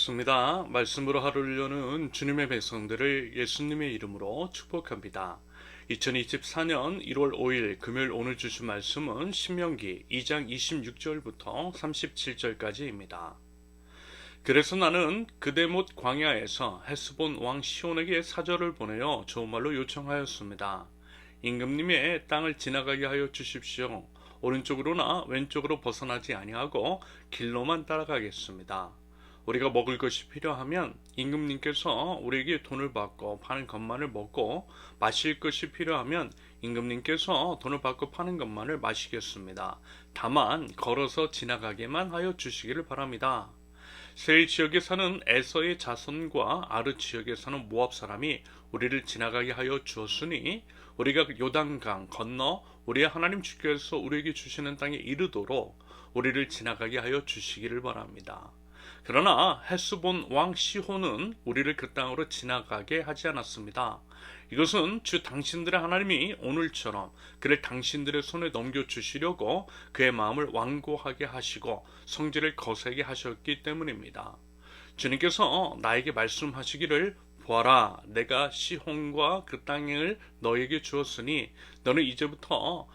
반갑습니다. 말씀으로 하루를 여는 주님의 백성들을 예수님의 이름으로 축복합니다. 2024년 1월 5일 금요일 오늘 주신 말씀은 신명기 2장 26절부터 37절까지입니다. 그래서 나는 그대못 광야에서 헤스본 왕 시온에게 사절을 보내어 좋은 말로 요청하였습니다. 임금님의 땅을 지나가게 하여 주십시오. 오른쪽으로나 왼쪽으로 벗어나지 아니하고 길로만 따라가겠습니다. 우리가 먹을 것이 필요하면 임금님께서 우리에게 돈을 받고 파는 것만을 먹고, 마실 것이 필요하면 임금님께서 돈을 받고 파는 것만을 마시겠습니다. 다만 걸어서 지나가게만 하여 주시기를 바랍니다. 세일 지역에 사는 에서의 자손과 아르 지역에 사는 모압 사람이 우리를 지나가게 하여 주었으니 우리가 요단강 건너 우리의 하나님 주께서 우리에게 주시는 땅에 이르도록 우리를 지나가게 하여 주시기를 바랍니다. 그러나 헤스본 왕 시혼은 우리를 그 땅으로 지나가게 하지 않았습니다. 이것은 주 당신들의 하나님이 오늘처럼 그를 당신들의 손에 넘겨주시려고 그의 마음을 완고하게 하시고 성질을 거세게 하셨기 때문입니다. 주님께서 나에게 말씀하시기를, 보아라, 내가 시혼과 그 땅을 너에게 주었으니 너는 이제부터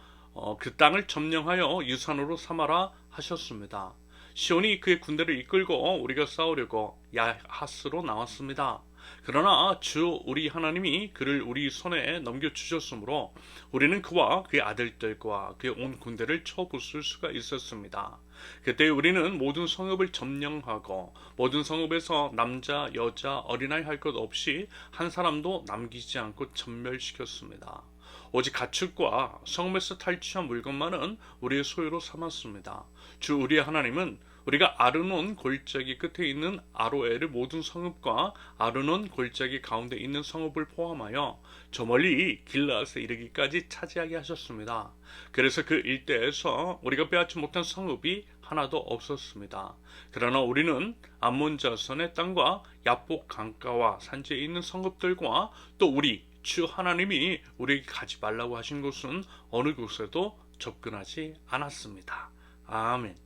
그 땅을 점령하여 유산으로 삼아라 하셨습니다. 시온이 그의 군대를 이끌고 우리가 싸우려고 야하스로 나왔습니다. 그러나 주 우리 하나님이 그를 우리 손에 넘겨주셨으므로 우리는 그와 그의 아들들과 그의 온 군대를 쳐부술 수가 있었습니다. 그때 우리는 모든 성읍을 점령하고 모든 성읍에서 남자, 여자, 어린아이 할 것 없이 한 사람도 남기지 않고 전멸시켰습니다. 오직 가축과 성읍에서 탈취한 물건만은 우리의 소유로 삼았습니다. 주 우리의 하나님은 우리가 아르논 골짜기 끝에 있는 아로엘의 모든 성읍과 아르논 골짜기 가운데 있는 성읍을 포함하여 저 멀리 길라앗에 이르기까지 차지하게 하셨습니다. 그래서 그 일대에서 우리가 빼앗지 못한 성읍이 하나도 없었습니다. 그러나 우리는 암몬 자손의 땅과 야복 강가와 산지에 있는 성읍들과 또 우리 주 하나님이 우리에게 가지 말라고 하신 곳은 어느 곳에도 접근하지 않았습니다. 아멘.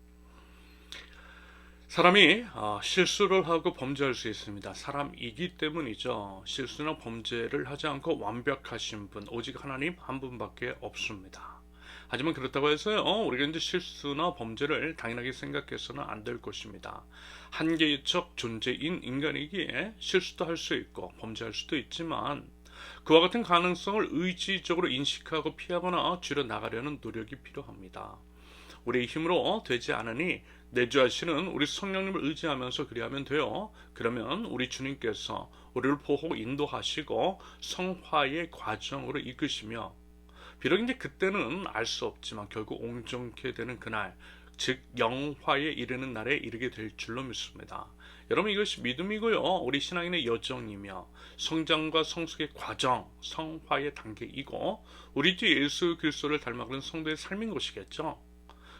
사람이 실수를 하고 범죄할 수 있습니다. 사람이기 때문이죠. 실수나 범죄를 하지 않고 완벽하신 분, 오직 하나님 한 분밖에 없습니다. 하지만 그렇다고 해서요, 우리가 이제 실수나 범죄를 당연하게 생각해서는 안 될 것입니다. 한계적 존재인 인간이기에 실수도 할 수 있고 범죄할 수도 있지만 그와 같은 가능성을 의지적으로 인식하고 피하거나 줄여나가려는 노력이 필요합니다. 우리의 힘으로 되지 않으니 내주하시는 우리 성령님을 의지하면서 그리하면 돼요. 그러면 우리 주님께서 우리를 보호 인도하시고 성화의 과정으로 이끄시며, 비록 이제 그때는 알 수 없지만 결국 온전케 되는 그날, 즉 영화에 이르는 날에 이르게 될 줄로 믿습니다. 여러분, 이것이 믿음이고요, 우리 신앙인의 여정이며 성장과 성숙의 과정, 성화의 단계이고 우리 뒤에 예수 그리스도를 닮아가는 성도의 삶인 것이겠죠.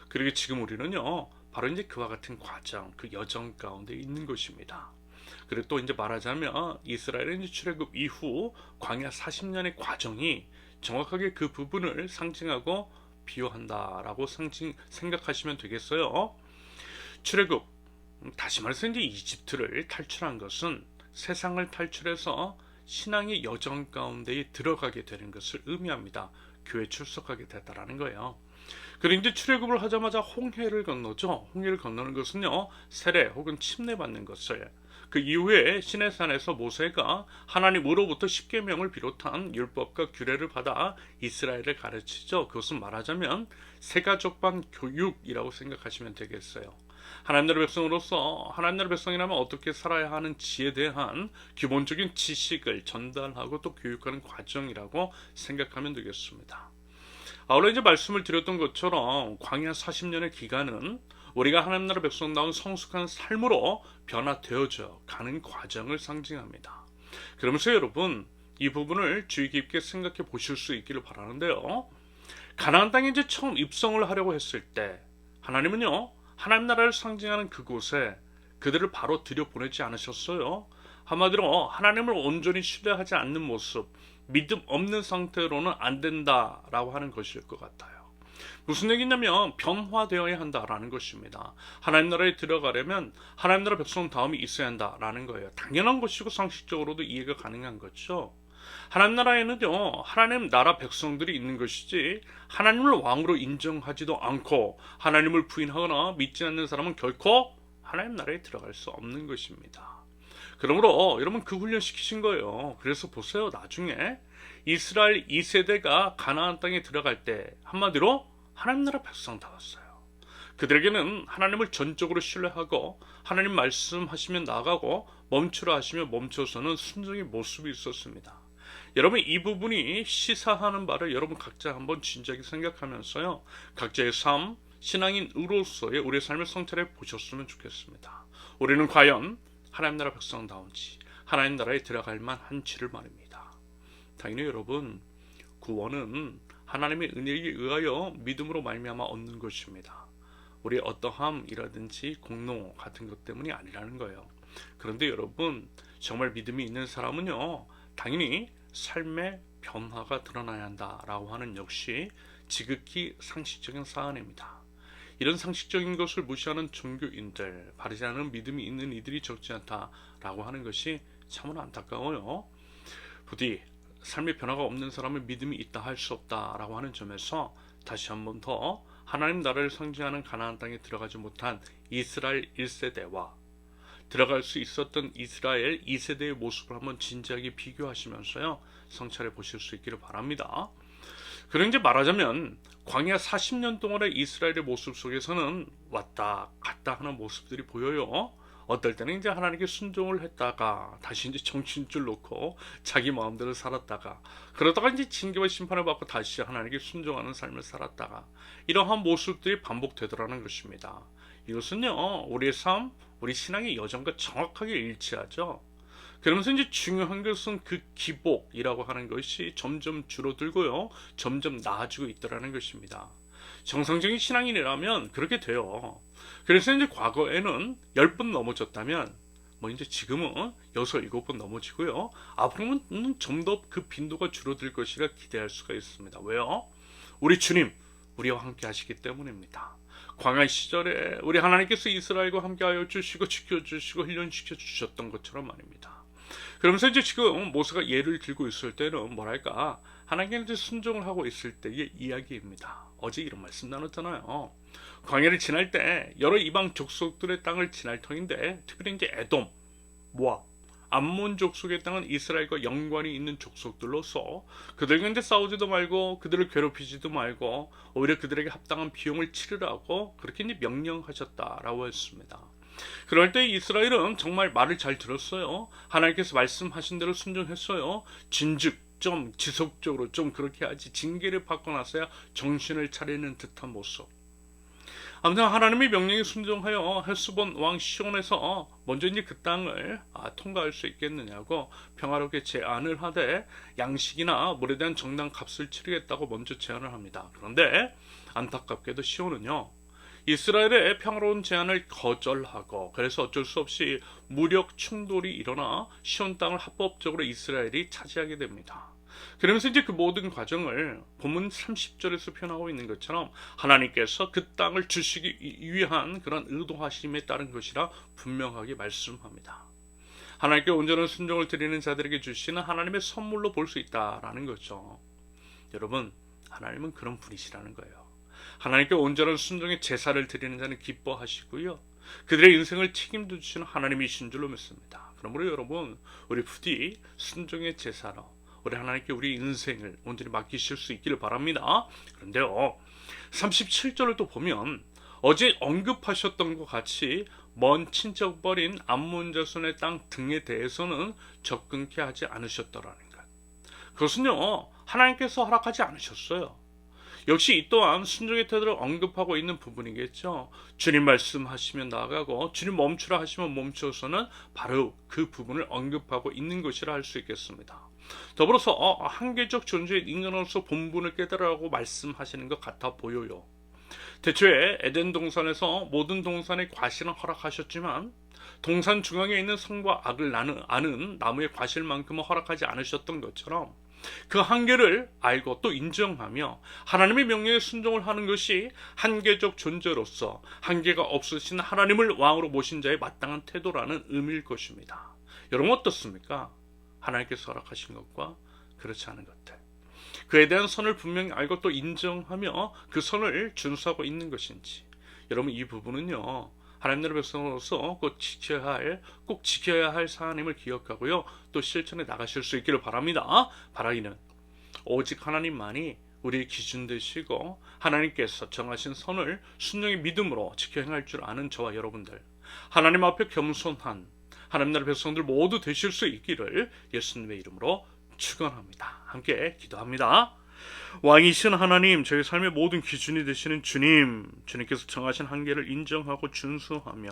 그리고 지금 우리는요, 바로 이제 그와 같은 과정, 그 여정 가운데 있는 것입니다. 그리고 또 이제 말하자면 이스라엘의 출애굽 이후 광야 40년의 과정이 정확하게 그 부분을 상징하고 비유한다라고 생각하시면 되겠어요. 출애굽, 다시 말해서 이제 이집트를 탈출한 것은 세상을 탈출해서 신앙의 여정 가운데에 들어가게 되는 것을 의미합니다. 교회 출석하게 됐다라는 거예요. 그리고 이제 출애굽을 하자마자 홍해를 건너죠. 홍해를 건너는 것은요, 세례 혹은 침례받는 것을, 그 이후에 시내산에서 모세가 하나님으로부터 십계명을 비롯한 율법과 규례를 받아 이스라엘을 가르치죠. 그것은 말하자면 세가족반 교육이라고 생각하시면 되겠어요. 하나님 나라의 백성으로서 하나님 나라의 백성이라면 어떻게 살아야 하는지에 대한 기본적인 지식을 전달하고 또 교육하는 과정이라고 생각하면 되겠습니다. 아울러 이제 말씀을 드렸던 것처럼 광야 40년의 기간은 우리가 하나님 나라 백성다운 성숙한 삶으로 변화되어져 가는 과정을 상징합니다. 그러면서 여러분, 이 부분을 주의 깊게 생각해 보실 수 있기를 바라는데요, 가나안 땅에 이제 처음 입성을 하려고 했을 때 하나님은요, 하나님 나라를 상징하는 그곳에 그들을 바로 들여보내지 않으셨어요. 한마디로 하나님을 온전히 신뢰하지 않는 모습, 믿음 없는 상태로는 안 된다라고 하는 것일 것 같아요. 무슨 얘기냐면 변화되어야 한다라는 것입니다. 하나님 나라에 들어가려면 하나님 나라 백성 다음이 있어야 한다라는 거예요. 당연한 것이고 상식적으로도 이해가 가능한 거죠. 하나님 나라에는요, 하나님 나라 백성들이 있는 것이지 하나님을 왕으로 인정하지도 않고 하나님을 부인하거나 믿지 않는 사람은 결코 하나님 나라에 들어갈 수 없는 것입니다. 그러므로 여러분 그 훈련 시키신 거예요. 그래서 보세요. 나중에 이스라엘 2세대가 가나안 땅에 들어갈 때 한마디로 하나님 나라 백성다웠어요. 그들에게는 하나님을 전적으로 신뢰하고 하나님 말씀하시면 나가고 멈추라 하시면 멈춰서는 순종의 모습이 있었습니다. 여러분 이 부분이 시사하는 바를 여러분 각자 한번 진지하게 생각하면서요. 각자의 삶, 신앙인으로서의 우리의 삶을 성찰해 보셨으면 좋겠습니다. 우리는 과연 하나님 나라 백성다운지 하나님 나라에 들어갈 만한지를 말입니다. 당연히 여러분 구원은 하나님의 은혜에 의하여 믿음으로 말미암아 얻는 것입니다. 우리의 어떠함이라든지 공로 같은 것 때문이 아니라는 거예요. 그런데 여러분 정말 믿음이 있는 사람은요 당연히 삶의 변화가 드러나야 한다라고 하는 역시 지극히 상식적인 사안입니다. 이런 상식적인 것을 무시하는 종교인들, 바르지 않은 믿음이 있는 이들이 적지 않다라고 하는 것이 참으로 안타까워요. 부디 삶의 변화가 없는 사람은 믿음이 있다 할 수 없다라고 하는 점에서 다시 한번 더 하나님 나라를 상징하는 가나안 땅에 들어가지 못한 이스라엘 1세대와 들어갈 수 있었던 이스라엘 2세대의 모습을 한번 진지하게 비교하시면서요 성찰해 보실 수 있기를 바랍니다. 그런 이제 말하자면 광야 40년 동안의 이스라엘의 모습 속에서는 왔다 갔다 하는 모습들이 보여요. 어떨 때는 이제 하나님께 순종을 했다가 다시 이제 정신줄 놓고 자기 마음대로 살았다가 그러다가 이제 징계와 심판을 받고 다시 하나님께 순종하는 삶을 살았다가 이러한 모습들이 반복되더라는 것입니다. 이것은요 우리의 삶, 우리 신앙의 여정과 정확하게 일치하죠. 그러면서 이제 중요한 것은 그 기복이라고 하는 것이 점점 줄어들고요. 점점 나아지고 있더라는 것입니다. 정상적인 신앙인이라면 그렇게 돼요. 그래서 이제 과거에는 10번 넘어졌다면 이제 지금은 6, 7번 넘어지고요. 앞으로는 좀 더 그 빈도가 줄어들 것이라 기대할 수가 있습니다. 왜요? 우리 주님, 우리와 함께 하시기 때문입니다. 광야 시절에 우리 하나님께서 이스라엘과 함께하여 주시고 지켜주시고 훈련시켜 주셨던 것처럼 말입니다. 그러면서 이제 지금 모세가 예를 들고 있을 때는 뭐랄까 하나님께 순종을 하고 있을 때의 이야기입니다. 어제 이런 말씀 나눴잖아요. 광야를 지날 때 여러 이방 족속들의 땅을 지날 터인데 특별히 이제 에돔, 모압, 암몬 족속의 땅은 이스라엘과 연관이 있는 족속들로서 그들과 이제 싸우지도 말고 그들을 괴롭히지도 말고 오히려 그들에게 합당한 비용을 치르라고 그렇게 이제 명령하셨다라고 했습니다. 그럴 때 이스라엘은 정말 말을 잘 들었어요. 하나님께서 말씀하신 대로 순종했어요. 진즉 좀 지속적으로 좀 그렇게 하지 징계를 받고 나서야 정신을 차리는 듯한 모습. 아무튼 하나님의 명령에 순종하여 헬스본 왕 시온에서 먼저 이제 그 땅을 통과할 수 있겠느냐고 평화롭게 제안을 하되 양식이나 물에 대한 정당 값을 치르겠다고 먼저 제안을 합니다. 그런데 안타깝게도 시온은요 이스라엘의 평화로운 제안을 거절하고 그래서 어쩔 수 없이 무력 충돌이 일어나 시온 땅을 합법적으로 이스라엘이 차지하게 됩니다. 그러면서 이제 그 모든 과정을 본문 30절에서 표현하고 있는 것처럼 하나님께서 그 땅을 주시기 위한 그런 의도하심에 따른 것이라 분명하게 말씀합니다. 하나님께 온전한 순종을 드리는 자들에게 주시는 하나님의 선물로 볼 수 있다라는 거죠. 여러분 하나님은 그런 분이시라는 거예요. 하나님께 온전한 순종의 제사를 드리는 자는 기뻐하시고요. 그들의 인생을 책임져 주시는 하나님이신 줄로 믿습니다. 그러므로 여러분 우리 부디 순종의 제사로 우리 하나님께 우리 인생을 온전히 맡기실 수 있기를 바랍니다. 그런데요 37절을 또 보면 어제 언급하셨던 것 같이 먼 친척벌인 암몬 자손의 땅 등에 대해서는 접근케 하지 않으셨더라는 것. 그것은요 하나님께서 허락하지 않으셨어요. 역시 이 또한 순종의 태도를 언급하고 있는 부분이겠죠. 주님 말씀하시면 나아가고 주님 멈추라 하시면 멈춰서는 바로 그 부분을 언급하고 있는 것이라 할 수 있겠습니다. 더불어서 한계적 존재의 인간으로서 본분을 깨달으라고 말씀하시는 것 같아 보여요. 대초에 에덴 동산에서 모든 동산의 과실은 허락하셨지만 동산 중앙에 있는 선과 악을 아는 나무의 과실만큼은 허락하지 않으셨던 것처럼 그 한계를 알고 또 인정하며 하나님의 명령에 순종을 하는 것이 한계적 존재로서 한계가 없으신 하나님을 왕으로 모신 자의 마땅한 태도라는 의미일 것입니다. 여러분 어떻습니까? 하나님께서 허락하신 것과 그렇지 않은 것들, 그에 대한 선을 분명히 알고 또 인정하며 그 선을 준수하고 있는 것인지, 여러분 이 부분은요 하나님 나라의 백성으로서 꼭 지켜야 할 사안임을 기억하고요 또 실천해 나가실 수 있기를 바랍니다. 바라기는 오직 하나님만이 우리의 기준 되시고 하나님께서 정하신 선을 순종의 믿음으로 지켜 행할 줄 아는 저와 여러분들, 하나님 앞에 겸손한 하나님 나라의 백성들 모두 되실 수 있기를 예수님의 이름으로 축원합니다. 함께 기도합니다. 왕이신 하나님, 저희 삶의 모든 기준이 되시는 주님, 주님께서 정하신 한계를 인정하고 준수하며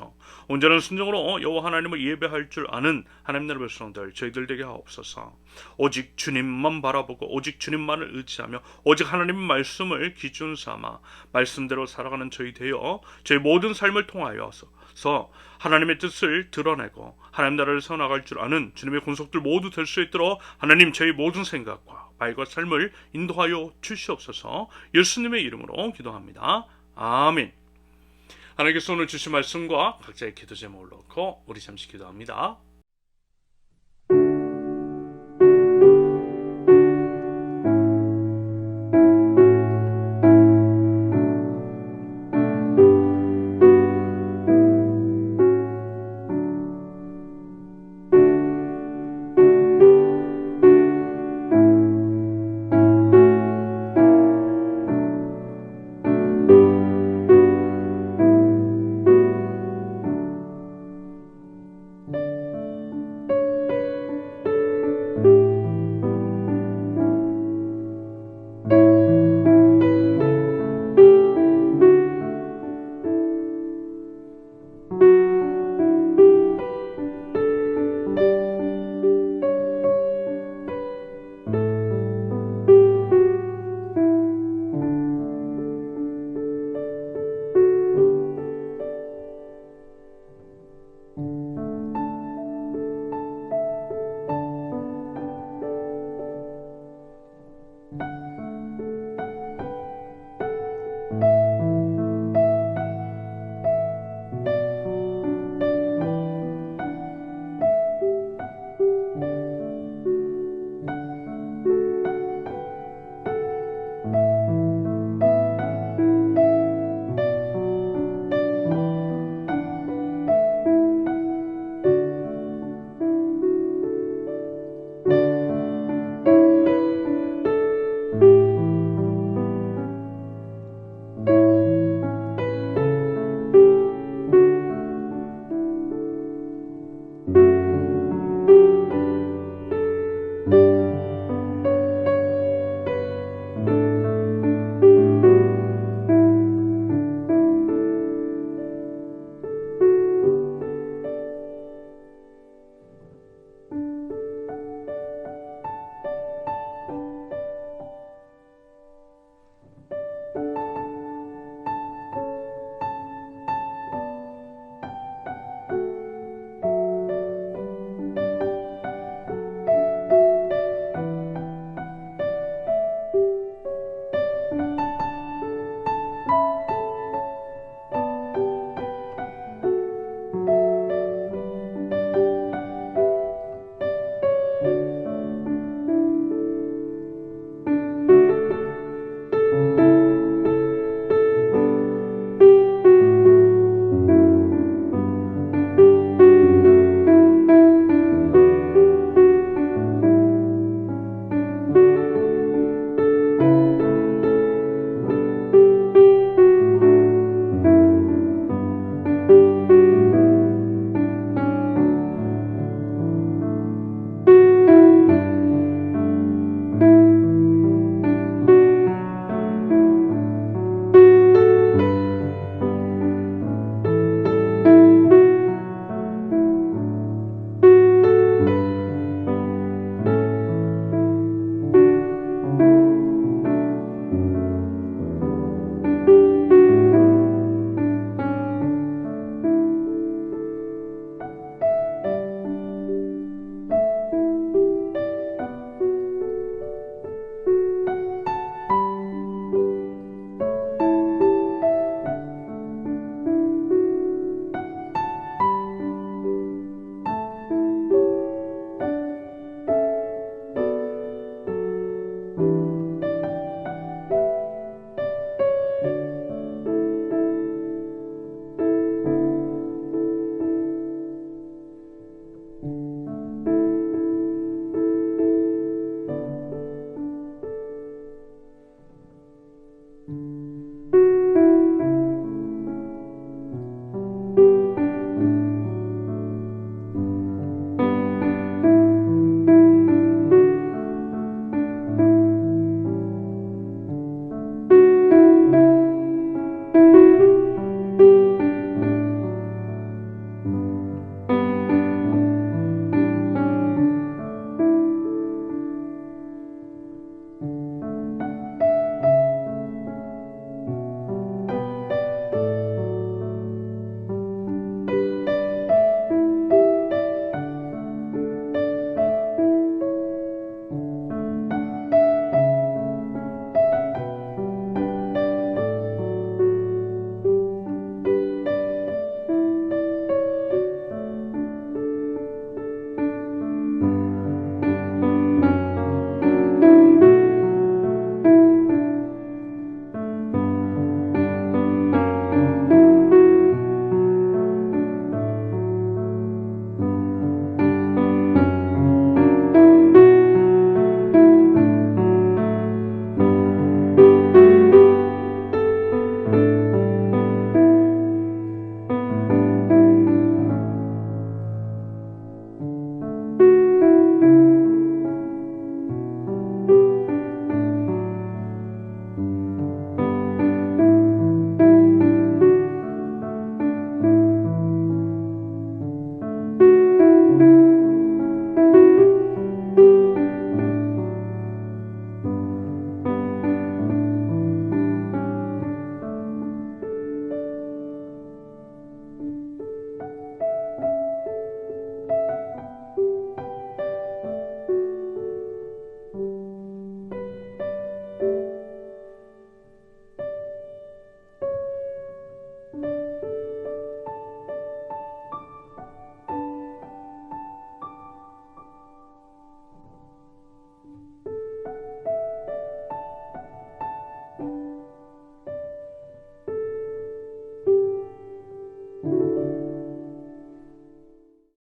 온전한 순종으로 여호와 하나님을 예배할 줄 아는 하나님 나라의 백성들 저희들 되게 하옵소서. 오직 주님만 바라보고 오직 주님만을 의지하며 오직 하나님의 말씀을 기준 삼아 말씀대로 살아가는 저희 되어 저희 모든 삶을 통하여서 하나님의 뜻을 드러내고 하나님 나라를 세워나갈 줄 아는 주님의 권속들 모두 될 수 있도록 하나님 저희 모든 생각과 말과 삶을 인도하여 주시옵소서. 예수님의 이름으로 기도합니다. 아멘. 하나님께서 오늘 주신 말씀과 각자의 기도 제목을 놓고 우리 잠시 기도합니다.